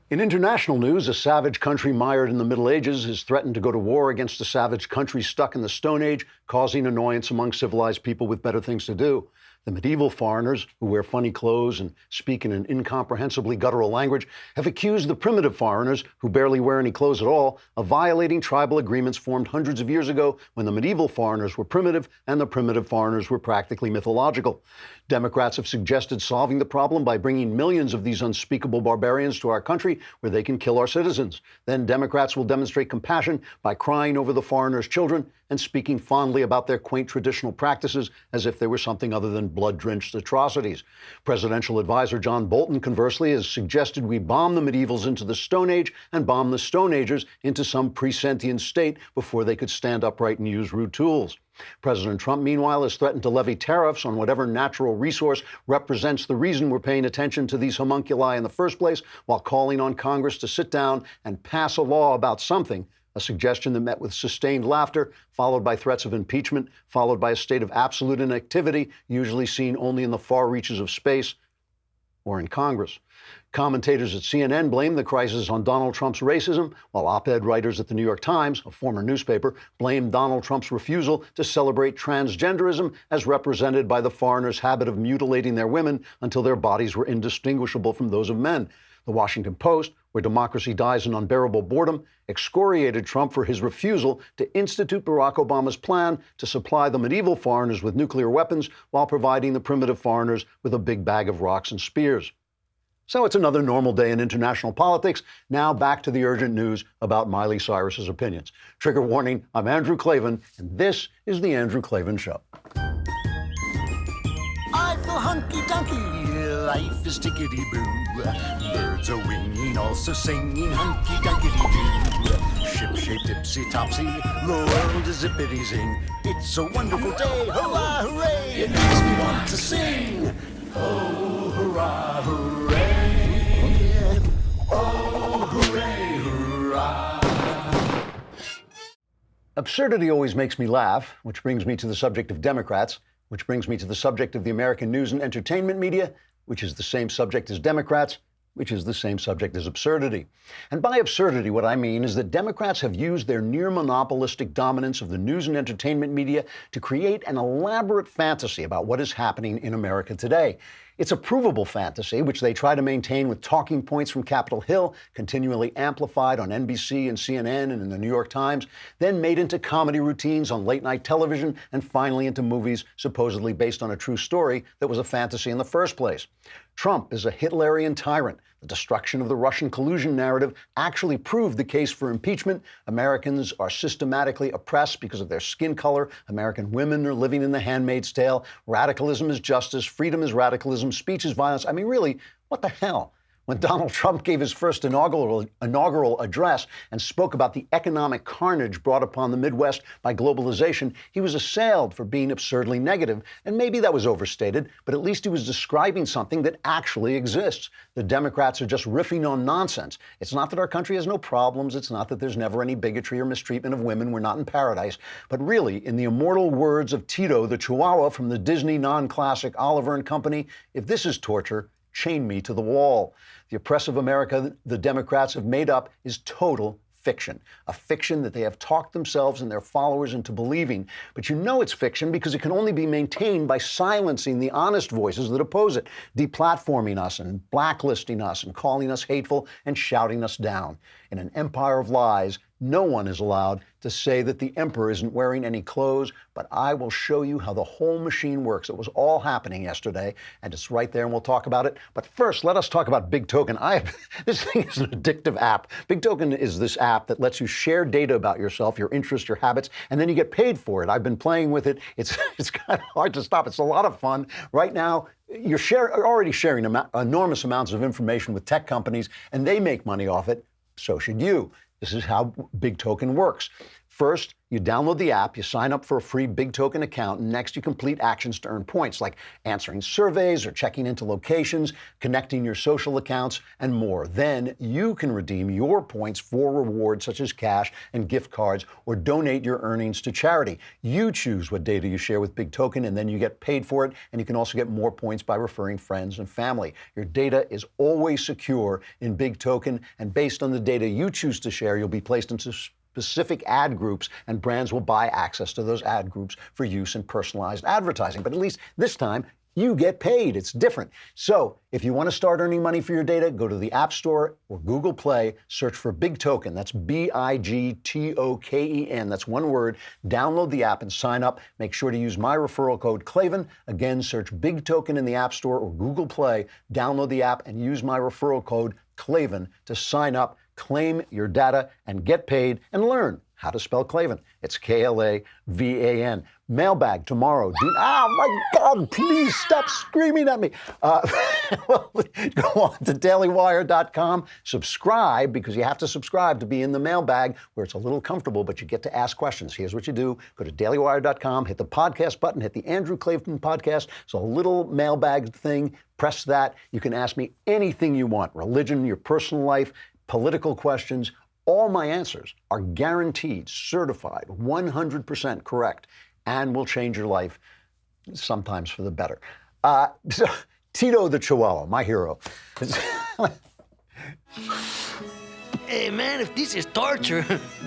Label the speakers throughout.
Speaker 1: In international news, a savage country mired in the Middle Ages has threatened to go to war against a savage country stuck in the Stone Age, causing annoyance among civilized people with better things to do. The medieval foreigners, who wear funny clothes and speak in an incomprehensibly guttural language, have accused the primitive foreigners, who barely wear any clothes at all, of violating tribal agreements formed hundreds of years ago when the medieval foreigners were primitive and the primitive foreigners were practically mythological. Democrats have suggested solving the problem by bringing millions of these unspeakable barbarians to our country where they can kill our citizens. Then Democrats will demonstrate compassion by crying over the foreigners' children and speaking fondly about their quaint traditional practices as if they were something other than blood-drenched atrocities. Presidential advisor John Bolton, conversely, has suggested we bomb the medievals into the Stone Age and bomb the Stone Agers into some pre-sentient state before they could stand upright and use rude tools. President Trump, meanwhile, has threatened to levy tariffs on whatever natural resource represents the reason we're paying attention to these homunculi in the first place, while calling on Congress to sit down and pass a law about something, a suggestion that met with sustained laughter, followed by threats of impeachment, followed by a state of absolute inactivity, usually seen only in the far reaches of space or in Congress. Commentators at CNN blame the crisis on Donald Trump's racism, while op-ed writers at the New York Times, a former newspaper, blame Donald Trump's refusal to celebrate transgenderism as represented by the foreigners' habit of mutilating their women until their bodies were indistinguishable from those of men. The Washington Post, where democracy dies in unbearable boredom, excoriated Trump for his refusal to institute Barack Obama's plan to supply the medieval foreigners with nuclear weapons while providing the primitive foreigners with a big bag of rocks and spears. So it's another normal day in international politics. Now back to the urgent news about Miley Cyrus's opinions. Trigger warning, I'm Andrew Klavan, and this is The Andrew Klavan Show.
Speaker 2: I feel hunky-dunky, life is tickety-boo. Birds are winging, also singing hunky-dunky-doo. Ship-shaped, ipsy-topsy, the world is zippity-zing. It's a wonderful day, hurrah, hooray! It makes me want to sing. Oh, hurrah, hooray! Oh, hooray, hurrah!
Speaker 1: Absurdity always makes me laugh, which brings me to the subject of Democrats, which brings me to the subject of the American news and entertainment media, which is the same subject as Democrats, which is the same subject as absurdity. And by absurdity, what I mean is that Democrats have used their near monopolistic dominance of the news and entertainment media to create an elaborate fantasy about what is happening in America today. It's a provable fantasy, which they try to maintain with talking points from Capitol Hill, continually amplified on NBC and CNN and in the New York Times, then made into comedy routines on late-night television, and finally into movies supposedly based on a true story that was a fantasy in the first place. Trump is a Hitlerian tyrant. The destruction of the Russian collusion narrative actually proved the case for impeachment. Americans are systematically oppressed because of their skin color. American women are living in the Handmaid's Tale. Radicalism is justice. Freedom is radicalism. Speech is violence. I mean, really, what the hell? When Donald Trump gave his first inaugural address and spoke about the economic carnage brought upon the Midwest by globalization, he was assailed for being absurdly negative. And maybe that was overstated, but at least he was describing something that actually exists. The Democrats are just riffing on nonsense. It's not that our country has no problems. It's not that there's never any bigotry or mistreatment of women. We're not in paradise. But really, in the immortal words of Tito the Chihuahua from the Disney non-classic Oliver and Company, if this is torture, chain me to the wall. The oppressive America the Democrats have made up is total fiction, a fiction that they have talked themselves and their followers into believing. But you know it's fiction because it can only be maintained by silencing the honest voices that oppose it, deplatforming us and blacklisting us and calling us hateful and shouting us down. In an empire of lies, no one is allowed to say that the emperor isn't wearing any clothes, but I will show you how the whole machine works. It was all happening yesterday, and it's right there, and we'll talk about it. But first, let us talk about BIGtoken. This thing is an addictive app. BIGtoken is this app that lets you share data about yourself, your interests, your habits, and then you get paid for it. I've been playing with it. It's kind of hard to stop. It's a lot of fun. Right now, you're already sharing enormous amounts of information with tech companies, and they make money off it. So should you. This is how BIGtoken works. First, you download the app, you sign up for a free BIGtoken account, and next you complete actions to earn points, like answering surveys or checking into locations, connecting your social accounts, and more. Then you can redeem your points for rewards such as cash and gift cards, or donate your earnings to charity. You choose what data you share with BIGtoken, and then you get paid for it, and you can also get more points by referring friends and family. Your data is always secure in BIGtoken, and based on the data you choose to share, you'll be placed into specific ad groups, and brands will buy access to those ad groups for use in personalized advertising. But at least this time, you get paid. It's different. So if you want to start earning money for your data, go to the App Store or Google Play, search for BIGtoken. That's BIGtoken. That's one word. Download the app and sign up. Make sure to use my referral code Klavan. Again, search BIGtoken in the App Store or Google Play. Download the app and use my referral code Klavan to sign up, claim your data, and get paid, and learn how to spell Klavan. It's Klavan. Mailbag tomorrow. Oh my God, please stop screaming at me. Well, go on to dailywire.com, subscribe, because you have to subscribe to be in the mailbag, where it's a little comfortable, but you get to ask questions. Here's what you do. Go to dailywire.com, hit the podcast button, hit the Andrew Klavan podcast. It's a little mailbag thing. Press that. You can ask me anything you want. Religion, your personal life, political questions. All my answers are guaranteed, certified, 100% correct, and will change your life, sometimes for the better. So, Tito the Chihuahua, my hero.
Speaker 3: Hey man, if this is torture,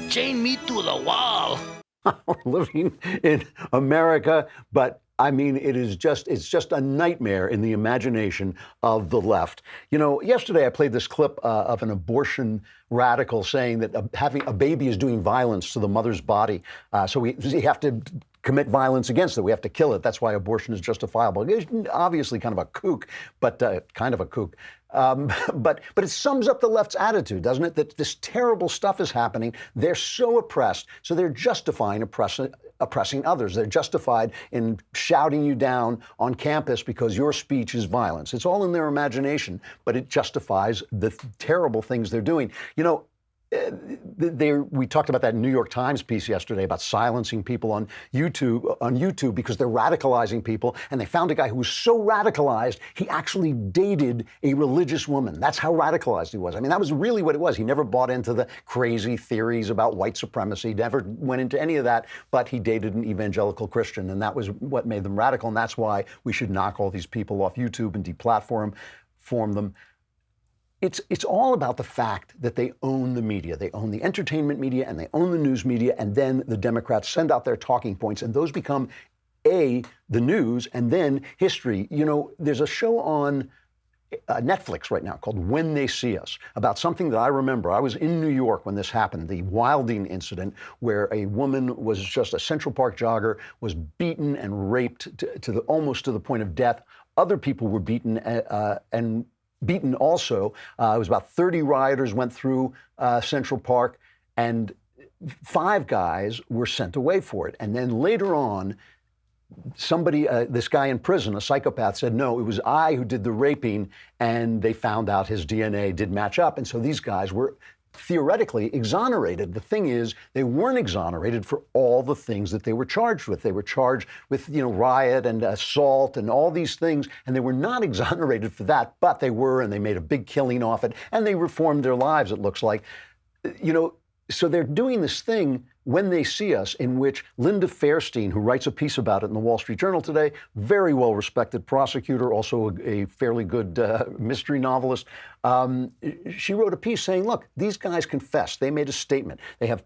Speaker 3: chain me to the wall.
Speaker 1: We're living in America, but I mean, it's just a nightmare in the imagination of the left. You know, yesterday I played this clip of an abortion radical saying that having a baby is doing violence to the mother's body. So we have to commit violence against it. We have to kill it. That's why abortion is justifiable. It's obviously kind of a kook, but kind of a kook. But it sums up the left's attitude, doesn't it? That this terrible stuff is happening. They're so oppressed, so they're justifying oppressing others. They're justified in shouting you down on campus because your speech is violence. It's all in their imagination, but it justifies the terrible things they're doing. You know, we talked about that New York Times piece yesterday about silencing people on YouTube because they're radicalizing people. And they found a guy who was so radicalized, he actually dated a religious woman. That's how radicalized he was. I mean, that was really what it was. He never bought into the crazy theories about white supremacy, never went into any of that, but he dated an evangelical Christian. And that was what made them radical. And that's why we should knock all these people off YouTube and deplatform them. It's all about the fact that they own the media. They own the entertainment media and they own the news media, and then the Democrats send out their talking points, and those become the news and then history. You know, there's a show on Netflix right now called When They See Us, about something that I remember. I was in New York when this happened, the Wilding incident, where a woman was just a Central Park jogger, was beaten and raped almost to the point of death. Other people were beaten and beaten also. It was about 30 rioters went through Central Park, and 5 guys were sent away for it. And then later on, somebody, this guy in prison, a psychopath, said, no, it was I who did the raping, and they found out his DNA did match up. And so these guys were theoretically exonerated. The thing is, they weren't exonerated for all the things that they were charged with. They were charged with, riot and assault and all these things, and they were not exonerated for that, but they were, and they made a big killing off it, and they reformed their lives, it looks like. So they're doing this thing, When They See Us, in which Linda Fairstein, who writes a piece about it in the Wall Street Journal today, very well-respected prosecutor, also a fairly good mystery novelist, she wrote a piece saying, look, these guys confessed. They made a statement. They have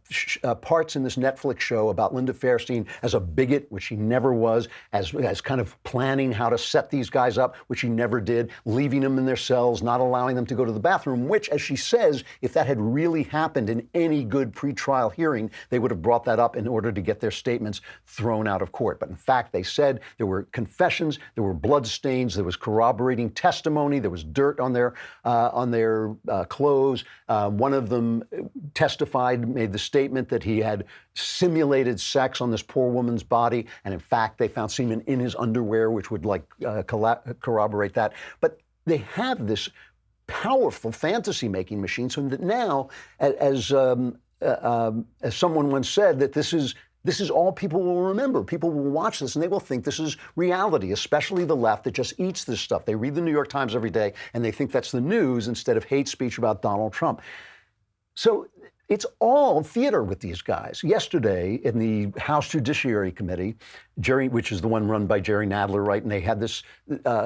Speaker 1: parts in this Netflix show about Linda Fairstein as a bigot, which she never was, as kind of planning how to set these guys up, which she never did, leaving them in their cells, not allowing them to go to the bathroom, which, as she says, if that had really happened in any good pretrial hearing, they would have brought that up in order to get their statements thrown out of court. But in fact, they said there were confessions, there were blood stains, there was corroborating testimony, there was dirt on their clothes. One of them testified, made the statement that he had simulated sex on this poor woman's body, and in fact, they found semen in his underwear, which would corroborate that. But they have this powerful fantasy-making machine, so that now, as as someone once said, that this is all people will remember. People will watch this and they will think this is reality, especially the left that just eats this stuff. They read the New York Times every day and they think that's the news instead of hate speech about Donald Trump. So it's all theater with these guys. Yesterday in the House Judiciary Committee, which is the one run by Jerry Nadler, right? And they had this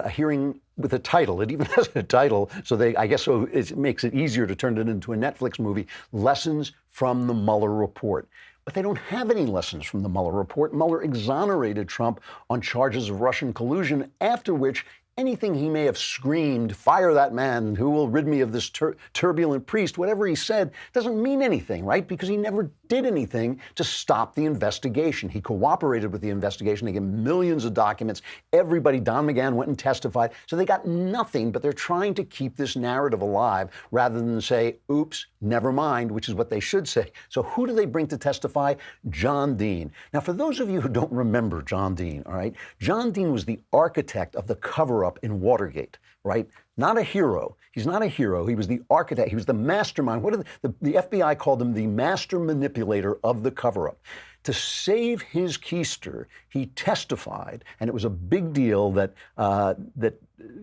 Speaker 1: hearing with a title. It even has a title, so it makes it easier to turn it into a Netflix movie, Lessons from the Mueller Report. But they don't have any lessons from the Mueller report. Mueller exonerated Trump on charges of Russian collusion, after which anything he may have screamed, fire that man who will rid me of this turbulent priest, whatever he said, doesn't mean anything, right? Because he never did anything to stop the investigation. He cooperated with the investigation. They gave him millions of documents. Everybody, Don McGahn, went and testified. So they got nothing, but they're trying to keep this narrative alive rather than say, oops, never mind, which is what they should say. So who do they bring to testify? John Dean. Now, for those of you who don't remember John Dean, all right, John Dean was the architect of the cover-up in Watergate, right? Not a hero. He's not a hero. He was the architect. He was the mastermind. The FBI called him the master manipulator of the cover-up. To save his keister, he testified, and it was a big deal that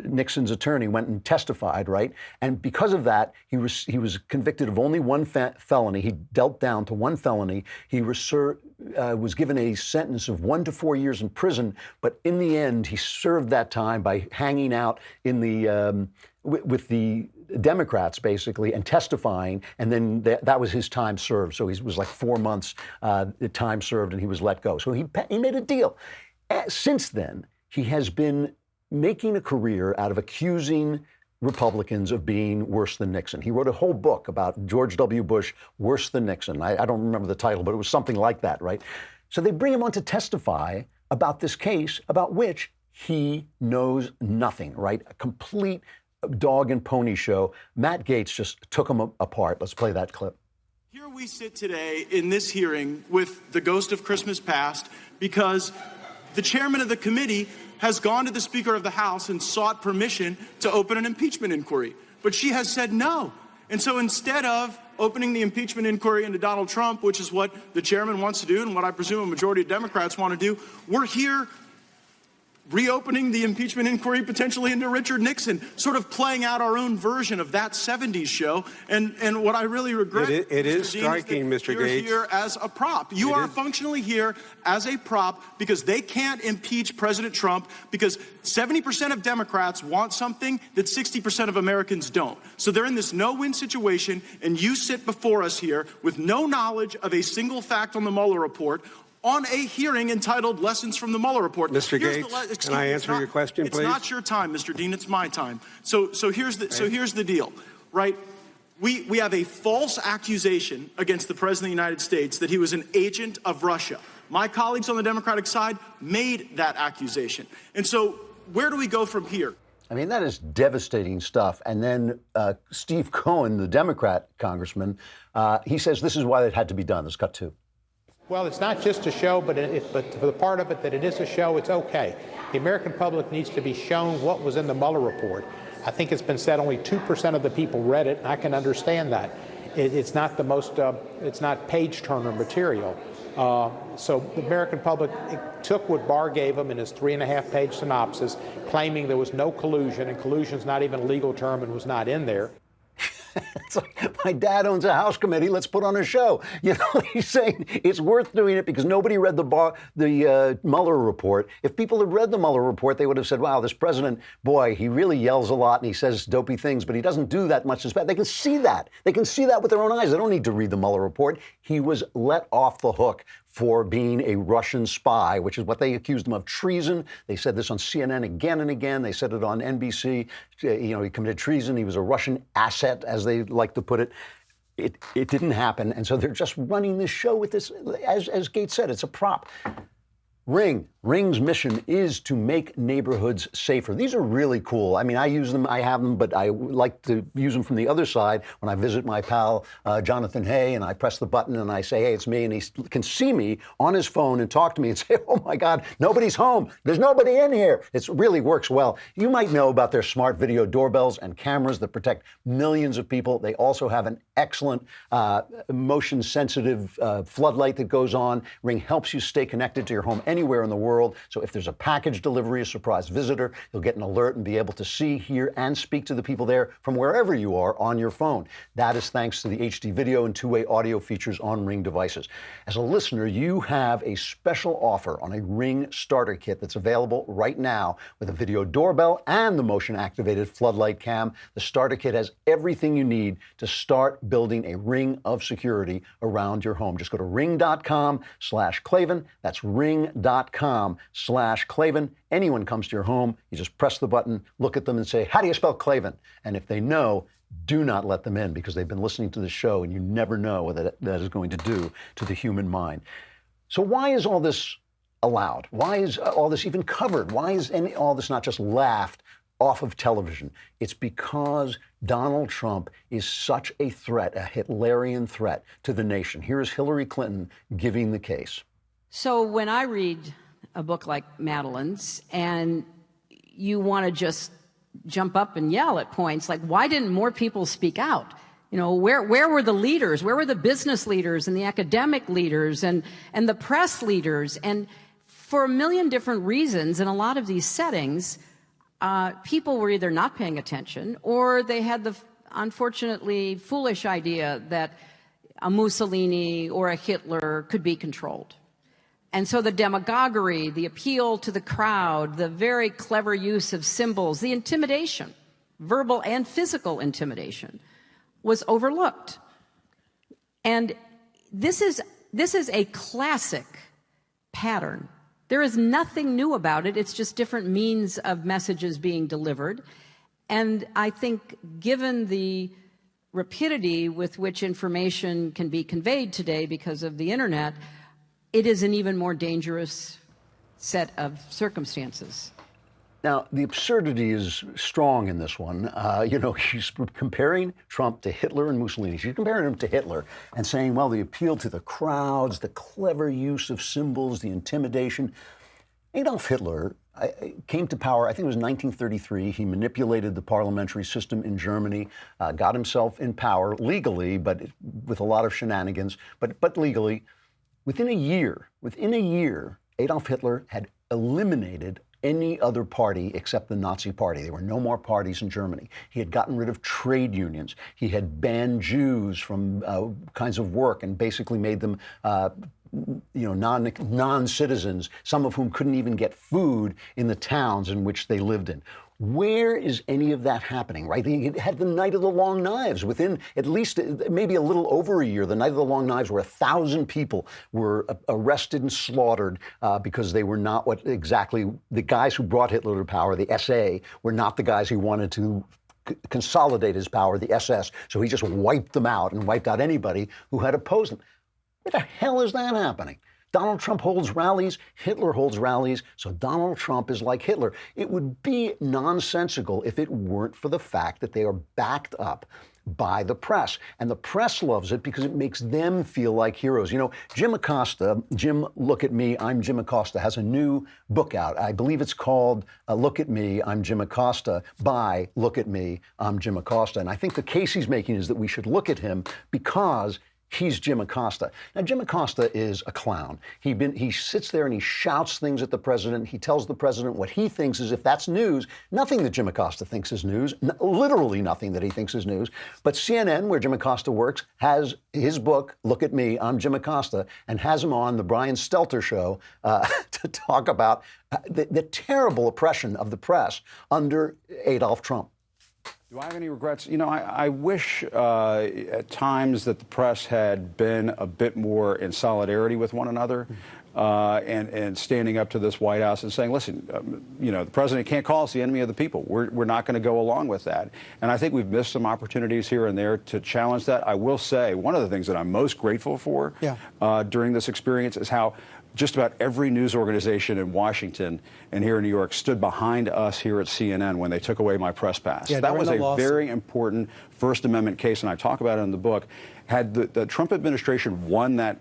Speaker 1: Nixon's attorney went and testified, right? And because of that, he was convicted of only one felony. He dealt down to one felony. He was given a sentence of 1 to 4 years in prison, but in the end, he served that time by hanging out in the with the Democrats, basically, and testifying, and then that was his time served. So he was like 4 months time served, and he was let go. So he made a deal. Since then, he has been making a career out of accusing Republicans of being worse than Nixon. He wrote a whole book about George W. Bush, Worse Than Nixon. I don't remember the title, but it was something like that, right? So they bring him on to testify about this case, about which he knows nothing, right? A complete dog and pony show. Matt Gaetz just took him apart. Let's play that clip.
Speaker 4: Here we sit today in this hearing with the ghost of Christmas past because the chairman of the committee has gone to the Speaker of the House and sought permission to open an impeachment inquiry. But she has said no. And so instead of opening the impeachment inquiry into Donald Trump, which is what the chairman wants to do and what I presume a majority of Democrats want to do, we're here reopening the impeachment inquiry potentially into Richard Nixon, sort of playing out our own version of that 70s show. And what I really regret,
Speaker 5: it is striking, Mr.
Speaker 4: You're
Speaker 5: Gaetz,
Speaker 4: here as a prop. You are functionally here as a prop because they can't impeach President Trump because 70% of Democrats want something that 60% of Americans don't. So they're in this no-win situation, and you sit before us here with no knowledge of a single fact on the Mueller report, on a hearing entitled Lessons from the Mueller Report.
Speaker 5: Mr. Gaetz, can I answer your question, please?
Speaker 4: It's not your time, Mr. Dean. It's my time. So here's the deal, right? We have a false accusation against the President of the United States that he was an agent of Russia. My colleagues on the Democratic side made that accusation. And so where do we go from here?
Speaker 1: I mean, that is devastating stuff. And then Steve Cohen, the Democrat congressman, he says this is why it had to be done. Let's cut to.
Speaker 6: Well, it's not just a show, but for the part of it that it is a show, it's okay. The American public needs to be shown what was in the Mueller report. I think it's been said only 2% of the people read it, and I can understand that. It's not the most, it's not page-turner material. So the American public took what Barr gave them in his 3.5-page synopsis, claiming there was no collusion, and collusion's not even a legal term and was not in there.
Speaker 1: It's like, my dad owns a House committee, let's put on a show. You know, he's saying it's worth doing it because nobody read the Mueller report. If people had read the Mueller report, they would have said, wow, this president, boy, he really yells a lot and he says dopey things, but he doesn't do that much. They can see that. They can see that with their own eyes. They don't need to read the Mueller report. He was let off the hook for being a Russian spy, which is what they accused him of, treason. They said this on CNN again and again. They said it on NBC. You know, he committed treason. He was a Russian asset, as they like to put it. It didn't happen. And so they're just running this show with this, as Gaetz said, it's a prop. Ring. Ring's mission is to make neighborhoods safer. These are really cool. I mean, I use them, I have them, but I like to use them from the other side when I visit my pal Jonathan Hay, and I press the button and I say, hey, it's me, and he can see me on his phone and talk to me and say, oh my God, nobody's home. There's nobody in here. It really works well. You might know about their smart video doorbells and cameras that protect millions of people. They also have an excellent motion-sensitive floodlight that goes on. Ring helps you stay connected to your home anywhere in the world. So if there's a package delivery, a surprise visitor, you'll get an alert and be able to see, hear, and speak to the people there from wherever you are on your phone. That is thanks to the HD video and two-way audio features on Ring devices. As a listener, you have a special offer on a Ring starter kit that's available right now with a video doorbell and the motion-activated floodlight cam. The starter kit has everything you need to start building a ring of security around your home. Just go to ring.com/Klavan. That's ring.com/Klavan. Anyone comes to your home, you just press the button, look at them and say, how do you spell Klavan? And if they know, do not let them in, because they've been listening to the show and you never know what that is going to do to the human mind. So why is all this allowed? Why is all this even covered? Why is all this not just laughed off of television? It's because Donald Trump is such a threat, a Hitlerian threat to the nation. Here is Hillary Clinton giving the case.
Speaker 7: So when I read a book like Madeline's and you want to just jump up and yell at points like, why didn't more people speak out? You know, where were the leaders? Where were the business leaders and the academic leaders and the press leaders? And for a million different reasons, in a lot of these settings, people were either not paying attention or they had the unfortunately foolish idea that a Mussolini or a Hitler could be controlled. And so the demagoguery, the appeal to the crowd, the very clever use of symbols, the intimidation, verbal and physical intimidation, was overlooked. And this is a classic pattern. There is nothing new about it. It's just different means of messages being delivered. And I think given the rapidity with which information can be conveyed today because of the internet, it is an even more dangerous set of circumstances.
Speaker 1: Now, the absurdity is strong in this one. She's comparing Trump to Hitler and Mussolini. She's comparing him to Hitler and saying, well, the appeal to the crowds, the clever use of symbols, the intimidation. Adolf Hitler came to power, I think it was 1933. He manipulated the parliamentary system in Germany, got himself in power legally, but with a lot of shenanigans, but legally. Within a year, Adolf Hitler had eliminated any other party except the Nazi Party. There were no more parties in Germany. He had gotten rid of trade unions. He had banned Jews from kinds of work and basically made them non-citizens, some of whom couldn't even get food in the towns in which they lived in. Where is any of that happening, right? He had the Night of the Long Knives. Within at least maybe a little over a year, the Night of the Long Knives, where 1,000 people were arrested and slaughtered because they were not what exactly the guys who brought Hitler to power, the SA, were not the guys who wanted to consolidate his power, the SS. So he just wiped them out and wiped out anybody who had opposed him. Where the hell is that happening? Donald Trump holds rallies, Hitler holds rallies, so Donald Trump is like Hitler. It would be nonsensical if it weren't for the fact that they are backed up by the press. And the press loves it because it makes them feel like heroes. You know, Jim Acosta, Jim Look at Me, I'm Jim Acosta, has a new book out. I believe it's called Look at Me, I'm Jim Acosta, by Look at Me, I'm Jim Acosta. And I think the case he's making is that we should look at him because he's Jim Acosta. Now, Jim Acosta is a clown. He sits there and he shouts things at the president. He tells the president what he thinks is, if that's news, nothing that Jim Acosta thinks is news, literally nothing that he thinks is news. But CNN, where Jim Acosta works, has his book, Look at Me, I'm Jim Acosta, and has him on the Brian Stelter show to talk about the terrible oppression of the press under Adolf Trump.
Speaker 8: Do I have any regrets? You know, I wish at times that the press had been a bit more in solidarity with one another. and standing up to this White House and saying, listen, the president can't call us the enemy of the people. We're not going to go along with that. And I think we've missed some opportunities here and there to challenge that. I will say one of the things that I'm most grateful for during this experience is how just about every news organization in Washington and here in New York stood behind us here at CNN when they took away my press pass. That was a very important First Amendment case, and I talk about it in the book. Had the Trump administration won that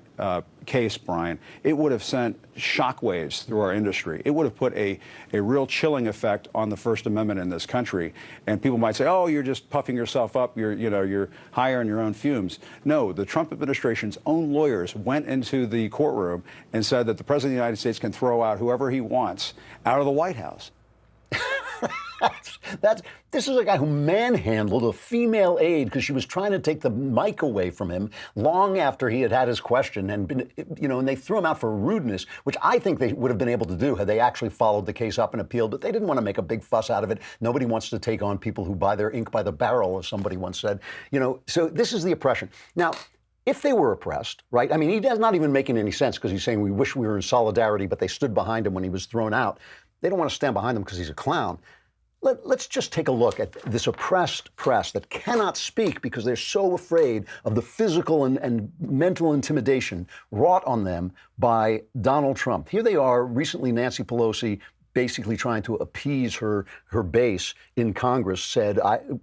Speaker 8: case, Brian, it would have sent shockwaves through our industry. It would have put a real chilling effect on the First Amendment in this country. And people might say, oh, you're just puffing yourself up. You're higher on your own fumes. No, the Trump administration's own lawyers went into the courtroom and said that the President of the United States can throw out whoever he wants out of the White House.
Speaker 1: This is a guy who manhandled a female aide because she was trying to take the mic away from him long after he had his question, and and they threw him out for rudeness, which I think they would have been able to do had they actually followed the case up and appealed, but they didn't want to make a big fuss out of it. Nobody wants to take on people who buy their ink by the barrel, as somebody once said. So this is the oppression. Now, if they were oppressed, right? I mean, he does not even making any sense because he's saying we wish we were in solidarity, but they stood behind him when he was thrown out. They don't want to stand behind him because he's a clown. Let's just take a look at this oppressed press that cannot speak because they're so afraid of the physical and mental intimidation wrought on them by Donald Trump. Here they are, recently Nancy Pelosi, basically trying to appease her base in Congress,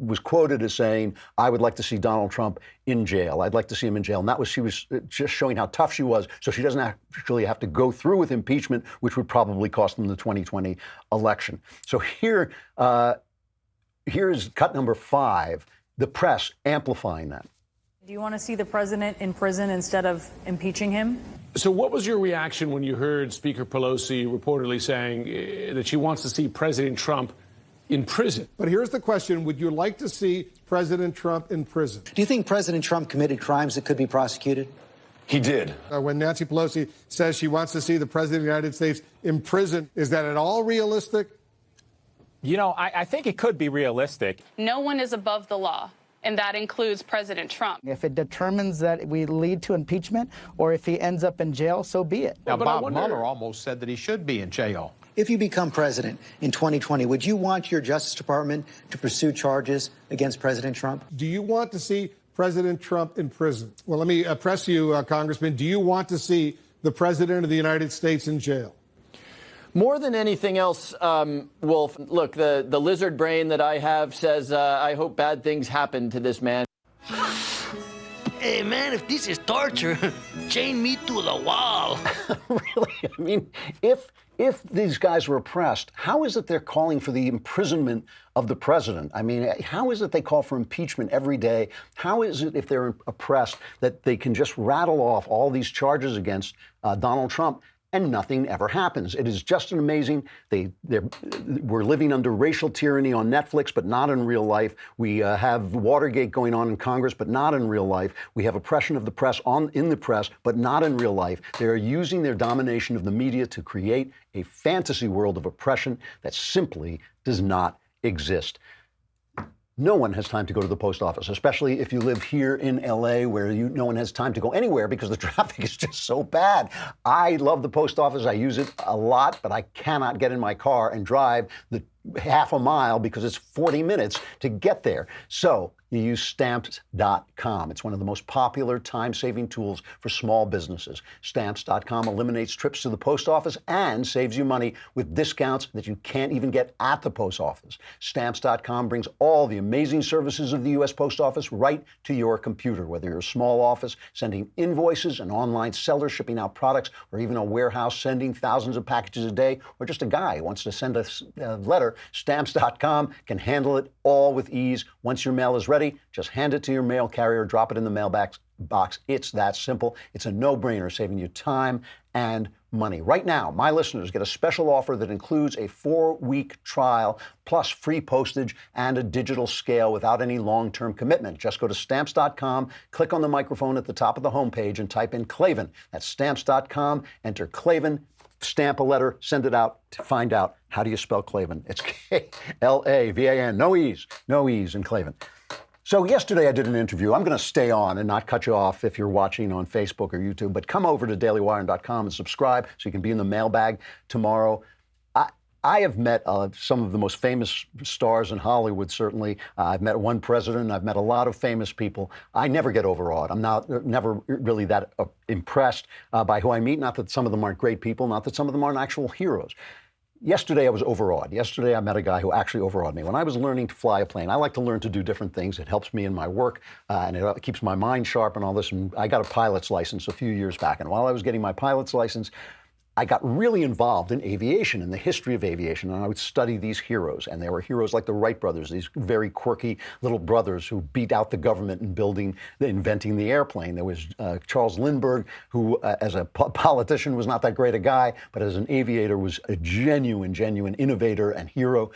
Speaker 1: was quoted as saying, I would like to see Donald Trump in jail. I'd like to see him in jail. And she was just showing how tough she was, so she doesn't actually have to go through with impeachment, which would probably cost them the 2020 election. So here is cut number 5, the press amplifying that.
Speaker 9: Do you want to see the president in prison instead of impeaching him?
Speaker 10: So what was your reaction when you heard Speaker Pelosi reportedly saying that she wants to see President Trump in prison?
Speaker 11: But here's the question. Would you like to see President Trump in prison?
Speaker 12: Do you think President Trump committed crimes that could be prosecuted?
Speaker 11: He did. When Nancy Pelosi says she wants to see the President of the United States in prison, is that at all realistic?
Speaker 13: I think it could be realistic.
Speaker 14: No one is above the law, and that includes President Trump.
Speaker 15: If it determines that we lead to impeachment or if he ends up in jail, so be it.
Speaker 6: Now, Bob Mueller almost said that he should be in jail.
Speaker 12: If you become president in 2020, would you want your Justice Department to pursue charges against President Trump?
Speaker 11: Do you want to see President Trump in prison? Well, let me press you, Congressman. Do you want to see the President of the United States in jail?
Speaker 16: More than anything else, Wolf, look, the lizard brain that I have says I hope bad things happen to this man.
Speaker 3: Hey, man, if this is torture, chain me to the wall.
Speaker 1: Really? I mean, if these guys were oppressed, how is it they're calling for the imprisonment of the president? I mean, how is it they call for impeachment every day? How is it, if they're oppressed, that they can just rattle off all these charges against Donald Trump and nothing ever happens? It is just an amazing. We're living under racial tyranny on Netflix, but not in real life. We have Watergate going on in Congress, but not in real life. We have oppression of the press in the press, but not in real life. They are using their domination of the media to create a fantasy world of oppression that simply does not exist. No one has time to go to the post office, especially if you live here in LA where no one has time to go anywhere because the traffic is just so bad. I love the post office. I use it a lot, but I cannot get in my car and drive the half a mile because it's 40 minutes to get there. So you use Stamps.com. It's one of the most popular time-saving tools for small businesses. Stamps.com eliminates trips to the post office and saves you money with discounts that you can't even get at the post office. Stamps.com brings all the amazing services of the U.S. Post Office right to your computer, whether you're a small office sending invoices, an online seller shipping out products, or even a warehouse sending thousands of packages a day, or just a guy who wants to send a letter. Stamps.com can handle it all with ease. Once your mail is ready, just hand it to your mail carrier, drop it in the mailbox. It's that simple. It's a no-brainer, saving you time and money. Right now, my listeners get a special offer that includes a 4-week trial plus free postage and a digital scale without any long-term commitment. Just go to Stamps.com, click on the microphone at the top of the homepage and type in Klavan. That's Stamps.com, enter Klavan, stamp a letter, send it out to find out how do you spell Klavan. It's Klavan, no E's in Klavan. So yesterday I did an interview. I'm going to stay on and not cut you off if you're watching on Facebook or YouTube, but come over to dailywire.com and subscribe so you can be in the mailbag tomorrow. I have met some of the most famous stars in Hollywood, certainly. I've met one president. I've met a lot of famous people. I never get overawed. I'm never really that impressed by who I meet. Not that some of them aren't great people, not that some of them aren't actual heroes. Yesterday, I was overawed. Yesterday, I met a guy who actually overawed me. When I was learning to fly a plane, I like to learn to do different things. It helps me in my work, and it keeps my mind sharp and all this. And I got a pilot's license a few years back. And while I was getting my pilot's license, I got really involved in aviation and the history of aviation, and I would study these heroes. And there were heroes like the Wright brothers, these very quirky little brothers who beat out the government in inventing the airplane. There was Charles Lindbergh, who as a politician was not that great a guy, but as an aviator was a genuine innovator and hero.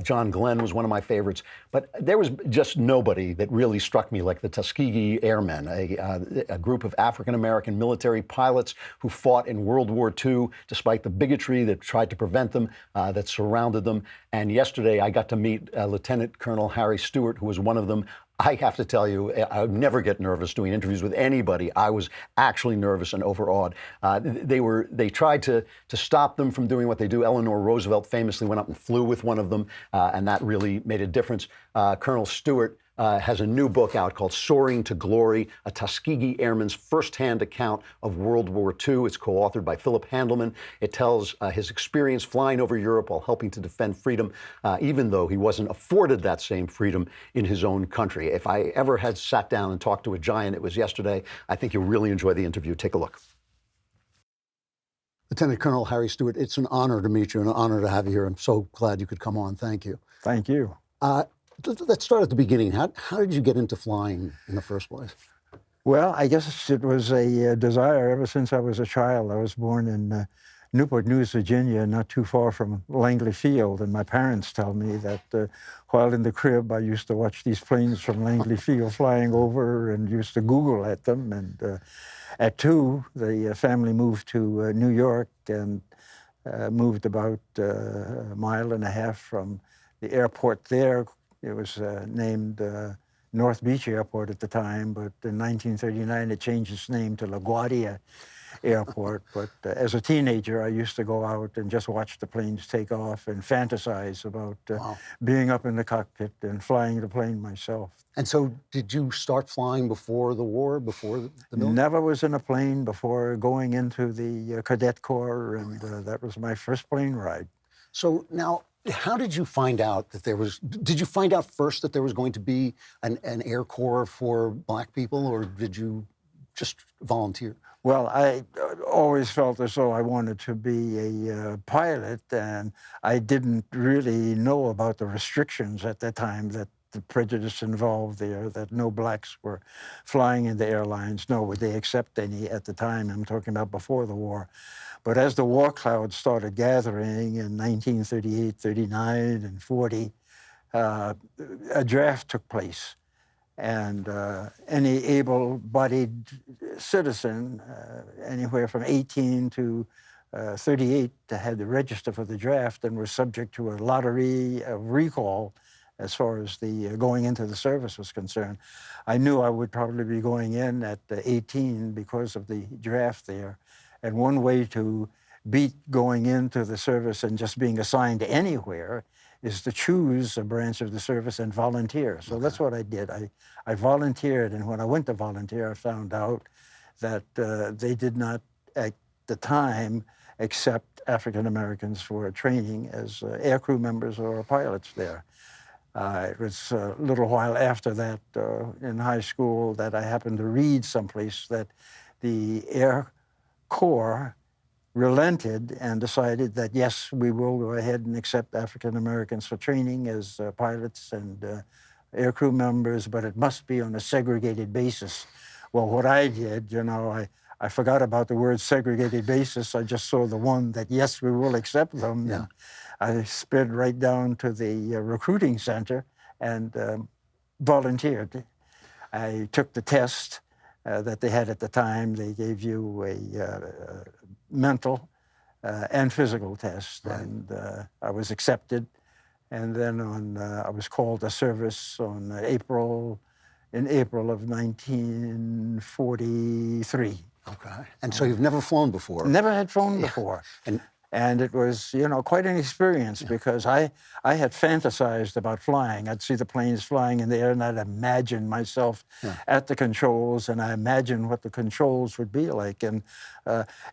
Speaker 1: John Glenn was one of my favorites. But there was just nobody that really struck me like the Tuskegee Airmen, a group of African-American military pilots who fought in World War II despite the bigotry that tried to prevent them, that surrounded them. And yesterday I got to meet Lieutenant Colonel Harry Stewart, who was one of them. I have to tell you, I would never get nervous doing interviews with anybody. I was actually nervous and overawed. They tried to stop them from doing what they do. Eleanor Roosevelt famously went up and flew with one of them, and that really made a difference. Colonel Stewart has a new book out called Soaring to Glory, a Tuskegee Airman's firsthand account of World War II. It's co-authored by Philip Handelman. It tells his experience flying over Europe while helping to defend freedom, even though he wasn't afforded that same freedom in his own country. If I ever had sat down and talked to a giant, it was yesterday. I think you'll really enjoy the interview. Take a look. Lieutenant Colonel Harry Stewart, it's an honor to meet you and an honor to have you here. I'm so glad you could come on. Thank you.
Speaker 17: Thank you.
Speaker 1: Let's start at the beginning. How did you get into flying in the first place?
Speaker 17: Well, I guess it was a desire ever since I was a child. I was born in Newport News, Virginia, not too far from Langley Field. And my parents tell me that while in the crib, I used to watch these planes from Langley Field flying over and used to Google at them. And at 2, the family moved to New York and moved about a mile and a half from the airport there. It was named North Beach Airport at the time, but in 1939 it changed its name to LaGuardia Airport. But as a teenager, I used to go out and just watch the planes take off and fantasize about being up in the cockpit and flying the plane myself.
Speaker 1: And so did you start flying before the war, before the military?
Speaker 17: Never was in a plane before going into the Cadet Corps, and that was my first plane ride.
Speaker 1: So now, how did you find out that did you find out first that there was going to be an Air Corps for black people, or did you just volunteer?
Speaker 17: Well, I always felt as though I wanted to be a pilot, and I didn't really know about the restrictions at that time, that the prejudice involved there, that no blacks were flying in the airlines, nor would they accept any at the time. I'm talking about before the war. But as the war cloud started gathering in 1938, 39, and 40, a draft took place. And any able-bodied citizen, anywhere from 18 to 38, had to register for the draft and were subject to a lottery of recall as far as the going into the service was concerned. I knew I would probably be going in at 18 because of the draft there. And one way to beat going into the service and just being assigned anywhere is to choose a branch of the service and volunteer. So that's what I did. I volunteered, and when I went to volunteer, I found out that they did not, at the time, accept African Americans for training as aircrew members or pilots there. It was a little while after that, in high school, that I happened to read someplace that the Air Corps relented and decided that, yes, we will go ahead and accept African Americans for training as pilots and aircrew members, but it must be on a segregated basis. Well, what I did, I forgot about the word segregated basis. I just saw the one that, yes, we will accept them. Yeah. I sped right down to the recruiting center and volunteered. I took the test that they had at the time. They gave you a mental and physical test, right. And I was accepted. And then I was called to service in April of 1943.
Speaker 1: Okay. And so you've never flown before?
Speaker 17: Never had flown before. And it was, quite an experience because I had fantasized about flying. I'd see the planes flying in the air and I'd imagine myself at the controls, and I imagined what the controls would be like. And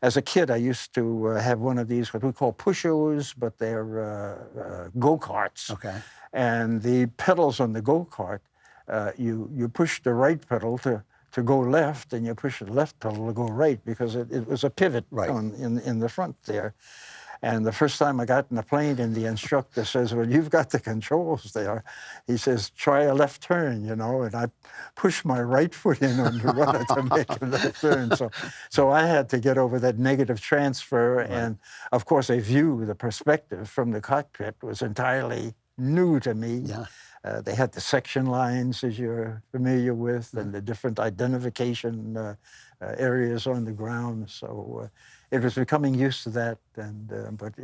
Speaker 17: as a kid, I used to have one of these, what we call pushos, but they're go-karts.
Speaker 1: Okay.
Speaker 17: And the pedals on the go-kart, you push the right pedal to go left, and you push the left pedal to go right, because it was a pivot in the front there. And the first time I got in the plane, and the instructor says, well, you've got the controls there. He says, try a left turn, and I pushed my right foot in on the rudder to make a left turn. So I had to get over that negative transfer. And of course, a view, the perspective from the cockpit was entirely new to me.
Speaker 1: Yeah.
Speaker 17: They had the section lines, as you're familiar with, and the different identification areas on the ground. So it was becoming used to that, but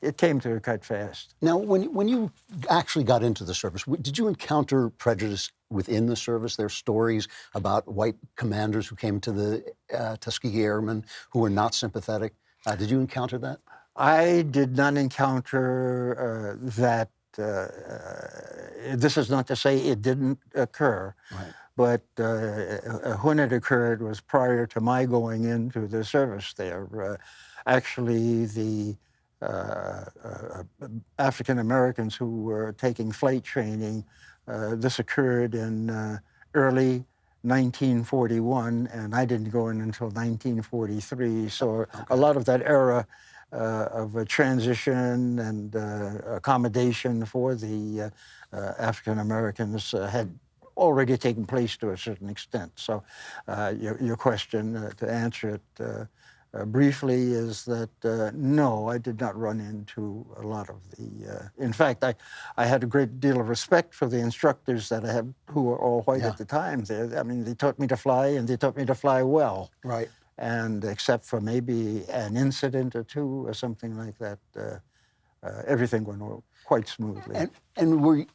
Speaker 17: it came to it quite fast.
Speaker 1: Now, when you actually got into the service, did you encounter prejudice within the service? There are stories about white commanders who came to the Tuskegee Airmen who were not sympathetic. Did you encounter that?
Speaker 17: I did not encounter that. This is not to say it didn't occur, but when it occurred was prior to my going into the service there. Actually, the African Americans who were taking flight training, this occurred in early 1941, and I didn't go in until 1943. So a lot of that era of a transition and accommodation for the African Americans had already taken place to a certain extent. So your question, to answer it briefly, is that no, I did not run into a lot of the... in fact, I had a great deal of respect for the instructors that I had, who were all white at the time. I mean, they taught me to fly, and they taught me to fly well.
Speaker 1: Right.
Speaker 17: And except for maybe an incident or two or something like that, everything went quite smoothly.
Speaker 1: And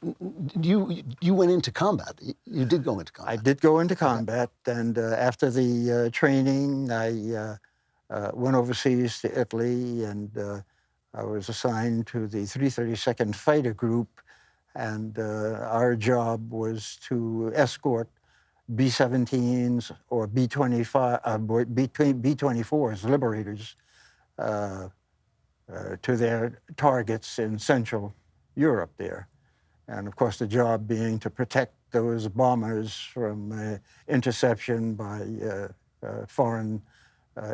Speaker 1: you went into combat? You did go into combat?
Speaker 17: I did go into combat, and after the training, I went overseas to Italy, and I was assigned to the 332nd Fighter Group, and our job was to escort B-17s or B-24s, Liberators, to their targets in Central Europe there. And of course, the job being to protect those bombers from interception by foreign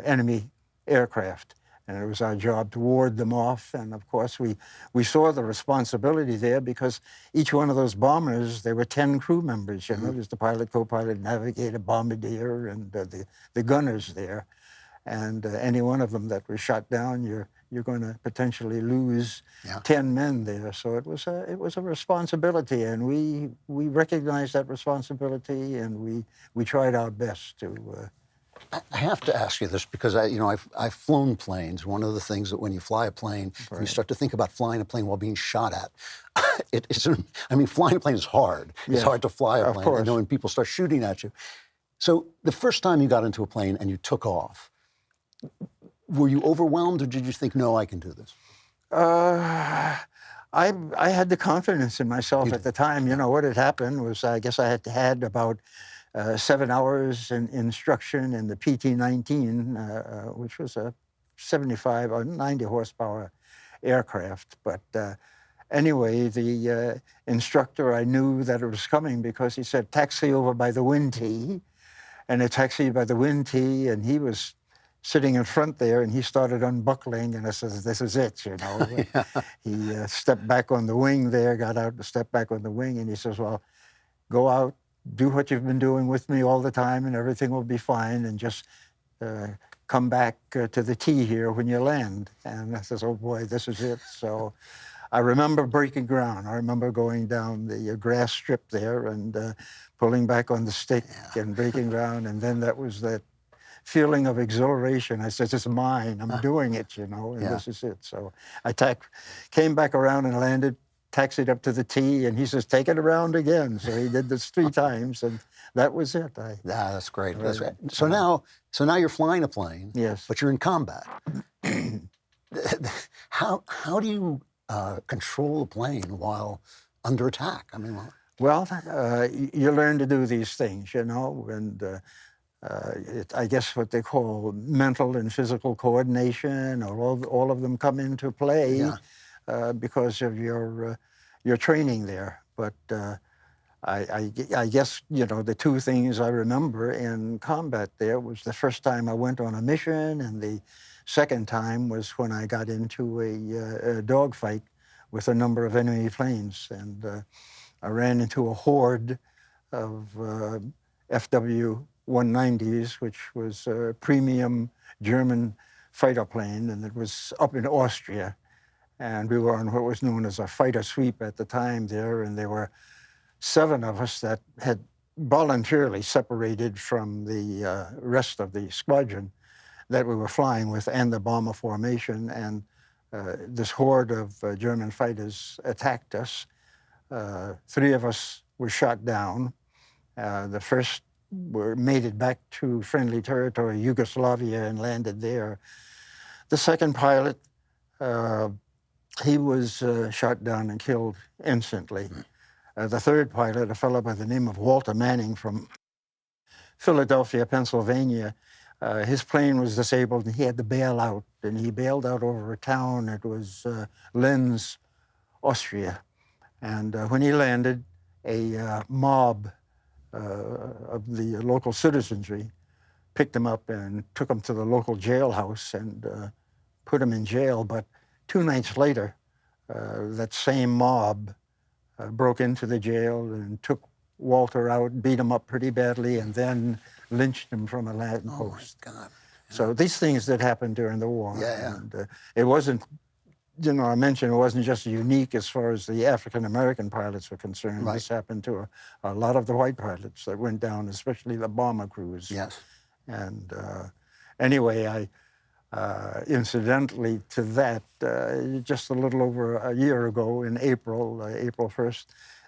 Speaker 17: enemy aircraft. And it was our job to ward them off. And of course, we saw the responsibility there, because each one of those bombers, there were 10 crew members. There's the pilot, co-pilot, navigator, bombardier, and the gunners there. And any one of them that was shot down, you're going to potentially lose 10 men there. So it was a responsibility, and we recognized that responsibility, and we tried our best to.
Speaker 1: I have to ask you this because I've flown planes. One of the things that when you fly a plane, and you start to think about flying a plane while being shot at, flying a plane is hard. It's hard to fly a plane.
Speaker 17: Course.
Speaker 1: When people start shooting at you. So the first time you got into a plane and you took off, were you overwhelmed, or did you think, no, I can do this?
Speaker 17: I had the confidence in myself at the time. What had happened was, I guess I had about 7 hours in instruction in the PT-19, which was a 75 or 90 horsepower aircraft. But anyway, the instructor, I knew that it was coming because he said, taxi over by the wind tee. And I taxied by the wind tee, and he was sitting in front there, and he started unbuckling, and I said, this is it, He stepped back on the wing there, got out and stepped back on the wing, and he says, well, go out, do what you've been doing with me all the time, and everything will be fine, and just come back to the tee here when you land. And I says, oh boy, this is it. So I remember breaking ground. I remember going down the grass strip there and pulling back on the stick and breaking ground, and then that was that feeling of exhilaration. I said, it's mine, I'm doing it, and this is it. So I came back around and landed taxied up to the tee, and he says, take it around again. So he did this 3 times, and that was it.
Speaker 1: That's great. That's right. So now you're flying a plane.
Speaker 17: Yes.
Speaker 1: But you're in combat. How do you control a plane while under attack? I mean,
Speaker 17: well, you learn to do these things, you know, and I guess what they call mental and physical coordination, or all of them come into play because of your training there. But I guess, you know, the 2 things I remember in combat there was the first time I went on a mission, and the second time was when I got into a dogfight with a number of enemy planes, and I ran into a horde of FW-190s, which was a premium German fighter plane, and it was up in Austria. And we were on what was known as a fighter sweep at the time there, and there were 7 of us that had voluntarily separated from the rest of the squadron that we were flying with and the bomber formation, and this horde of German fighters attacked us. 3 of us were shot down. The first made it back to friendly territory, Yugoslavia, and landed there. The second pilot, he was shot down and killed instantly. The third pilot, a fellow by the name of Walter Manning from Philadelphia, Pennsylvania, his plane was disabled and he had to bail out. And he bailed out over a town. It was Linz, Austria. And when he landed, a mob of the local citizenry picked him up and took him to the local jailhouse and put him in jail. But 2 nights later, that same mob broke into the jail and took Walter out, beat him up pretty badly, and then lynched him from a lamppost.
Speaker 1: Oh, my God.
Speaker 17: So these things did happen during the war.
Speaker 1: Yeah.
Speaker 17: And it wasn't, you know, I mentioned it wasn't just unique as far as the African-American pilots were concerned.
Speaker 1: Right.
Speaker 17: This happened to a lot of the white pilots that went down, especially the bomber crews.
Speaker 1: Yes.
Speaker 17: And anyway, incidentally to that, just a little over a year ago in April 1st,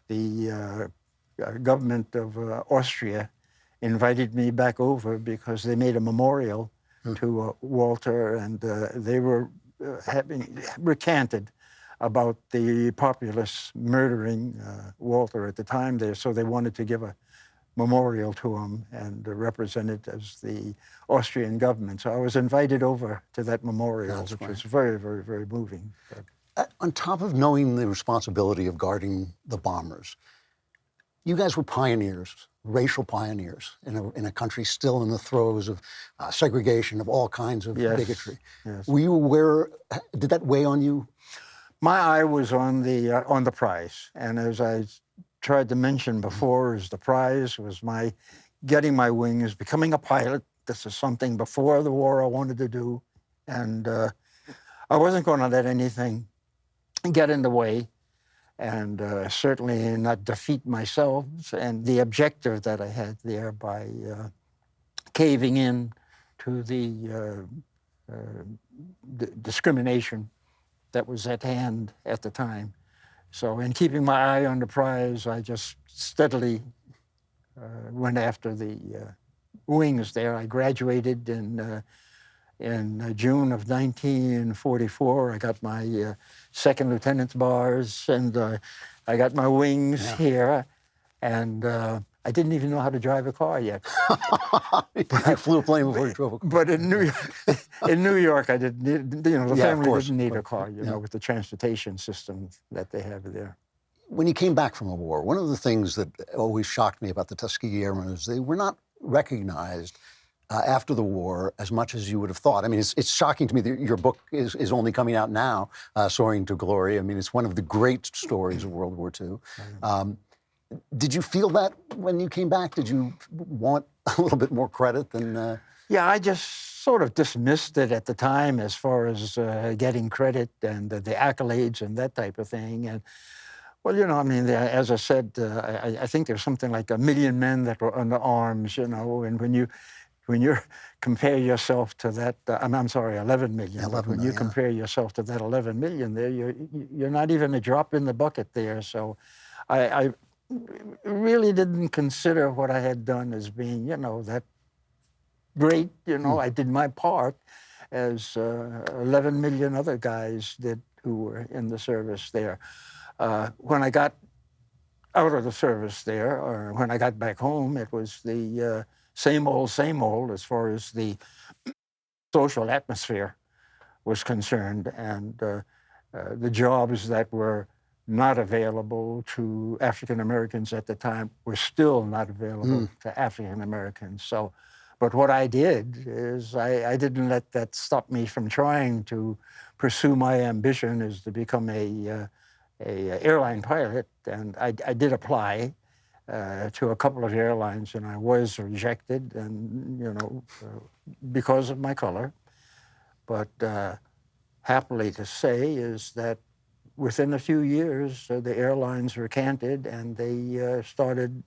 Speaker 17: the government of Austria invited me back over because they made a memorial to Walter, and they were having recanted about the populace murdering Walter at the time there, so they wanted to give a memorial to him and represent it as the Austrian government. So I was invited over to that memorial, which was very, very, very moving.
Speaker 1: On top of knowing the responsibility of guarding the bombers, you guys were pioneers, racial pioneers, in a country still in the throes of segregation, of all kinds of bigotry.
Speaker 17: Yes.
Speaker 1: Were you aware? Did that weigh on you?
Speaker 17: My eye was on the prize, and as I tried to mention before, the prize was my getting my wings, becoming a pilot. This is something before the war I wanted to do, and I wasn't going to let anything get in the way, and certainly not defeat myself and the objective that I had there by caving in to the discrimination that was at hand at the time. So in keeping my eye on the prize, I just steadily went after the wings there. I graduated in June of 1944. I got my second lieutenant's bars, and I got my wings here, and I didn't even know how to drive a car yet.
Speaker 1: You flew a plane before you drove a car.
Speaker 17: But in New York, I didn't need, you know, the family didn't need a car, you know, with the transportation system that they have there.
Speaker 1: When you came back from the war, one of the things that always shocked me about the Tuskegee Airmen is they were not recognized after the war as much as you would have thought. I mean, it's shocking to me that your book is only coming out now, Soaring to Glory. I mean, it's one of the great stories of World War II. Did you feel that when you came back? Did you want a little bit more credit than...
Speaker 17: Yeah, I just sort of dismissed it at the time as far as getting credit and the accolades and that type of thing. And, well, you know, I mean, as I said, I think there's something like 1 million men that were under arms, you know, and when when you compare yourself to that, I'm sorry, 11 million.
Speaker 1: 11
Speaker 17: when you
Speaker 1: million,
Speaker 17: compare yourself to that 11 million there, you're not even a drop in the bucket there. So I really didn't consider what I had done as being, that great. I did my part as 11 million other guys did who were in the service there. When I got out of the service there, or when I got back home, it was the same old as far as the social atmosphere was concerned, and the jobs that were not available to African Americans at the time were still not available to African Americans. So, but what I did is I didn't let that stop me from trying to pursue my ambition is to become a airline pilot, and I did apply to a couple of airlines, and I was rejected, and because of my color. But happily to say is that within a few years, the airlines recanted, and they started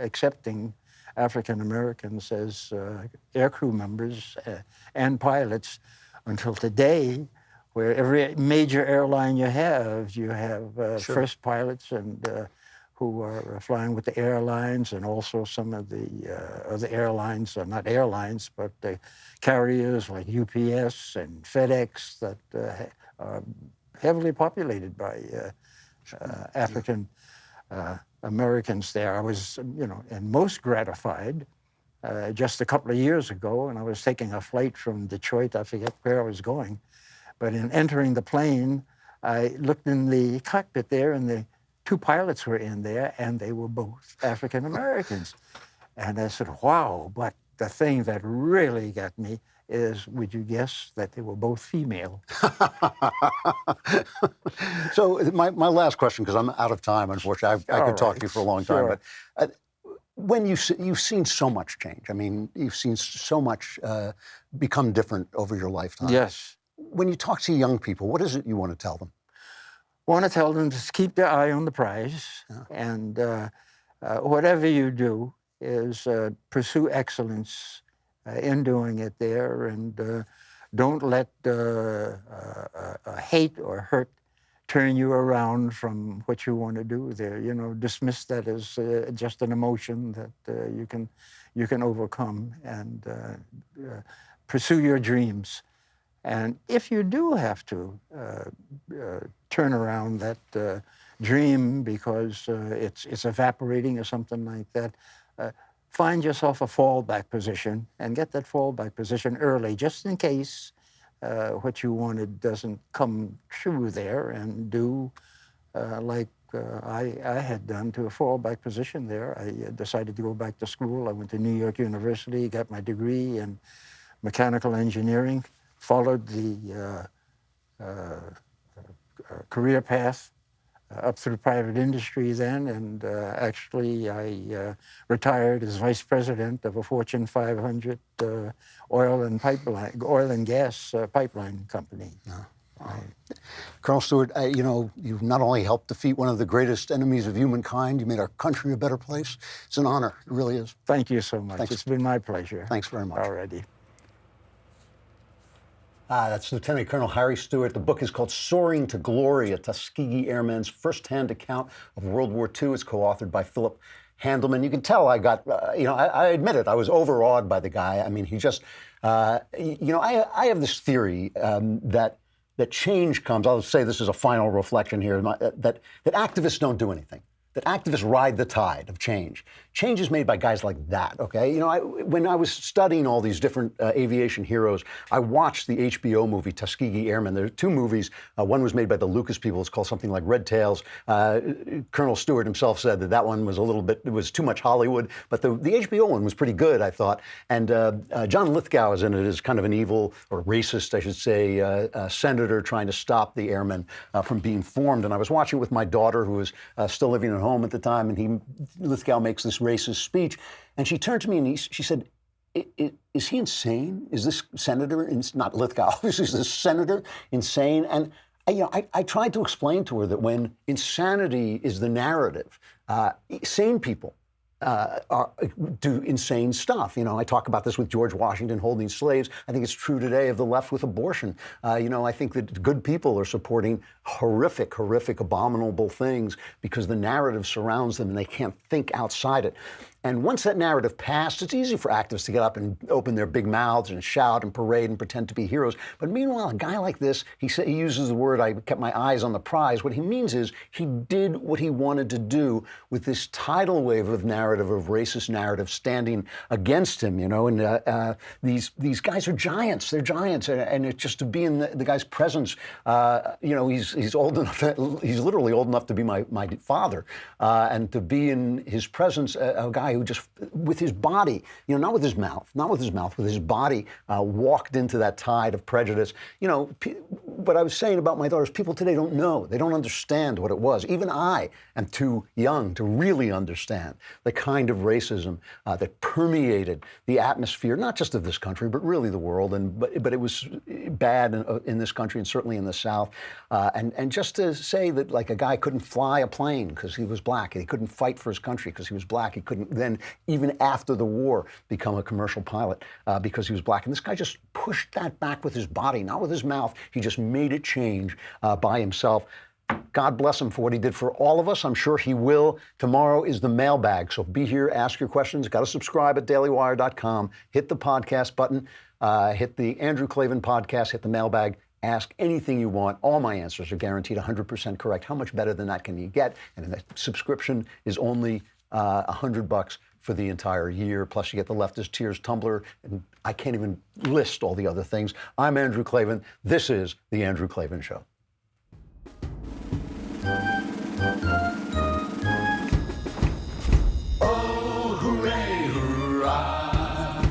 Speaker 17: accepting African Americans as aircrew members and pilots until today, where every major airline you have first pilots and who are flying with the airlines, and also some of the other airlines, or not airlines, but the carriers like UPS and FedEx that are heavily populated by African Americans there. I was, and most gratified just a couple of years ago, and I was taking a flight from Detroit. I forget where I was going, but in entering the plane, I looked in the cockpit there, and the two pilots were in there, and they were both African Americans. And I said, wow, but the thing that really got me is, would you guess that they were both female?
Speaker 1: So my last question, because I'm out of time, unfortunately. I could talk to you for a long time, but when you've seen so much change, I mean, you've seen so much become different over your lifetime.
Speaker 17: Yes.
Speaker 1: When you talk to young people, what is it you want to tell them?
Speaker 17: I want to tell them to keep their eye on the prize, and whatever you do is pursue excellence in doing it there, and don't let hate or hurt turn you around from what you want to do there. Dismiss that as just an emotion that you can overcome, and pursue your dreams. And if you do have to turn around that dream because it's evaporating or something like that, find yourself a fallback position and get that fallback position early, just in case what you wanted doesn't come true there, and do like I had done to a fallback position there. I decided to go back to school. I went to New York University, got my degree in mechanical engineering, followed the career path up through private industry then, and actually I retired as vice president of a Fortune 500 oil and gas pipeline company.
Speaker 1: Colonel Stewart, you've not only helped defeat one of the greatest enemies of humankind, you made our country a better place. It's an honor. It really is.
Speaker 17: Thank you so much.
Speaker 1: Thanks.
Speaker 17: It's been my pleasure.
Speaker 1: Thanks very much.
Speaker 17: Already.
Speaker 1: That's Lieutenant Colonel Harry Stewart. The book is called Soaring to Glory, a Tuskegee Airman's first-hand account of World War II. It's co-authored by Philip Handelman. You can tell I got, I admit it, I was overawed by the guy. I mean, he just, I have this theory that change comes, I'll say this is a final reflection here, that activists don't do anything. That activists ride the tide of change. Change is made by guys like that, okay? When I was studying all these different aviation heroes, I watched the HBO movie Tuskegee Airmen. There are two movies. One was made by the Lucas people. It's called something like Red Tails. Colonel Stewart himself said that one was it was too much Hollywood, but the HBO one was pretty good, I thought. And John Lithgow is in it as kind of an evil, or racist, I should say, senator trying to stop the airmen from being formed. And I was watching it with my daughter, who was still living at home at the time, and Lithgow makes this racist speech, and she turned to me and she said, is he insane? Is this senator, not Lithgow, obviously, is this senator insane? And I tried to explain to her that when insanity is the narrative, sane people do insane stuff. You know, I talk about this with George Washington holding slaves. I think it's true today of the left with abortion. You know, I think that good people are supporting horrific, abominable things because the narrative surrounds them and they can't think outside it. And once that narrative passed, it's easy for activists to get up and open their big mouths and shout and parade and pretend to be heroes. But meanwhile, a guy like this, he uses the word, I kept my eyes on the prize. What he means is he did what he wanted to do with this tidal wave of narrative, of racist narrative standing against him, you know. And these guys are giants. They're giants. And it's just to be in the guy's presence, you know, he's old enough, he's literally old enough to be my father. And to be in his presence, a guy who just, with his body, you know, not with his mouth, with his body, walked into that tide of prejudice. You know, what I was saying about my daughters, people today don't know. They don't understand what it was. Even I am too young to really understand the kind of racism that permeated the atmosphere, not just of this country, but really the world. But it was bad in this country and certainly in the South. And just to say that, like, a guy couldn't fly a plane because he was black, and he couldn't fight for his country because he was black, he couldn't then, even after the war, become a commercial pilot because he was black. And this guy just pushed that back with his body, not with his mouth. He just made it change by himself. God bless him for what he did for all of us. I'm sure he will. Tomorrow is the mailbag, so be here, ask your questions. Got to subscribe at dailywire.com. Hit the podcast button, hit the Andrew Klavan podcast, hit the mailbag. Ask anything you want. All my answers are guaranteed 100% correct. How much better than that can you get? And the subscription is only $100 for the entire year. Plus, you get the Leftist Tears tumbler, and I can't even list all the other things. I'm Andrew Klavan. This is The Andrew Klavan Show.
Speaker 2: Oh, hooray, hurrah.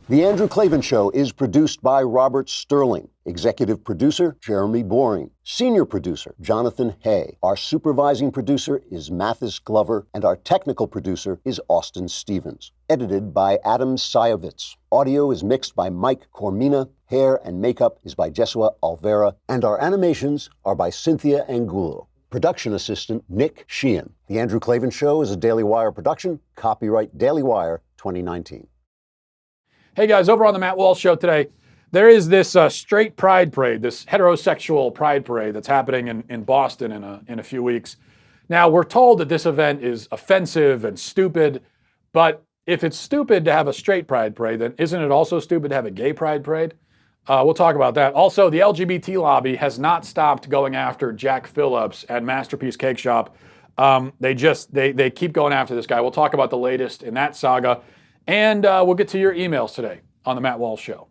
Speaker 1: The Andrew Klavan Show is produced by Robert Sterling. Executive producer, Jeremy Boring. Senior producer, Jonathan Hay. Our supervising producer is Mathis Glover, and our technical producer is Austin Stevens. Edited by Adam Sayevitz. Audio is mixed by Mike Cormina. Hair and makeup is by Jesua Alvera. And our animations are by Cynthia Angulo. Production assistant, Nick Sheehan. The Andrew Klavan Show is a Daily Wire production. Copyright Daily Wire 2019.
Speaker 18: Hey guys, over on the Matt Walsh Show today, there is this straight pride parade, this heterosexual pride parade that's happening in Boston in a few weeks. Now, we're told that this event is offensive and stupid, but if it's stupid to have a straight pride parade, then isn't it also stupid to have a gay pride parade? We'll talk about that. Also, the LGBT lobby has not stopped going after Jack Phillips and Masterpiece Cake Shop. They keep going after this guy. We'll talk about the latest in that saga, and we'll get to your emails today on the Matt Walsh Show.